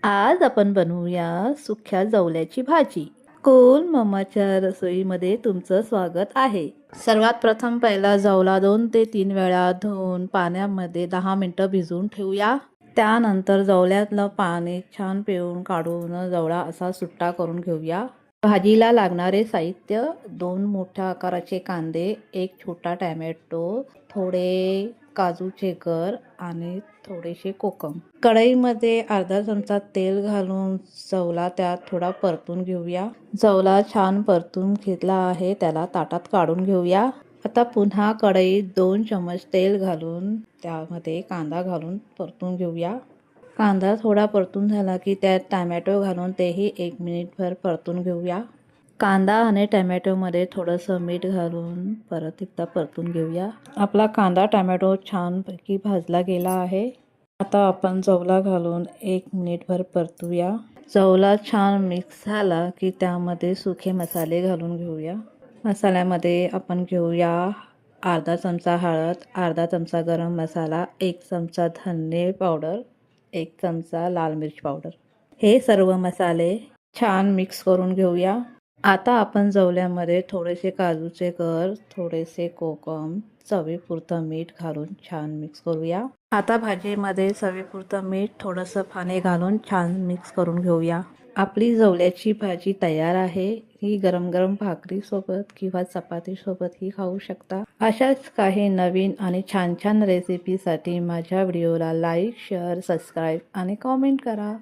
आज आपण बनवूया सुक्या जवल्याची भाजी. कोल मम्माच्या रसोईमध्ये तुमचं स्वागत आहे. सर्वात प्रथम पहिला जवला 2 ते 3 वेळा धुवून पाण्यामध्ये 10 मिनिटं भिजवून ठेवूया. त्यानंतर जवल्यातलं पाणी छान पिळून काढून जवळा असा सुट्टा करून घेऊया. भाजीला लागणारे साहित्य 2 मोठ्या आकाराचे कांदे, 1 छोटा टॅमॅटो, थोडे काजूचे गर आणि थोडेसे कोकम. कढईमध्ये अर्धा चमचा तेल घालून जवला त्यात थोडा परतून घेऊया. जवला छान परतून घेतला आहे, त्याला ताटात काढून घेऊया. आता पुन्हा कढईत 2 चमच तेल घालून त्यामध्ये कांदा घालून परतून घेऊया. कांदा थोडा परतून झाला की त्यात टॅमॅटो घालून तेही 1 मिनिटभर परतून घेऊया. कांदा आणि टॅमॅटोमध्ये थोडंसं मीठ घालून परत एकदा परतून घेऊया. आपला कांदा टॅमॅटो छानपैकी भाजला गेला आहे. आता आपण जवला घालून 1 मिनिटभर परतूया. जवला छान मिक्स झाला की त्यामध्ये सुखे मसाले घालून घेऊया. मसाल्यामध्ये आपण घेऊया अर्धा चमचा हळद, अर्धा चमचा गरम मसाला, 1 चमचा धने पावडर, 1 चमचा लाल मिर्च पावडर. हे सर्व मसाले छान मिक्स करून घेऊया. आता आपण जवल्यामध्ये थोडेसे काजूचे गर, थोडेसे कोकम, चवीपुरतं मीठ घालून छान मिक्स करूया. आता भाजीमध्ये चवीपुरतं मीठ, थोडंसं पाणी घालून छान मिक्स करून घेऊया. आपली जवल्याची भाजी तयार आहे. ही गरम गरम भाकरीसोबत किंवा चपातीसोबतही खाऊ शकता. अशाच काही नवीन आणि छान छान रेसिपीसाठी माझ्या व्हिडिओला लाईक, शेअर, सबस्क्राईब आणि कॉमेंट करा.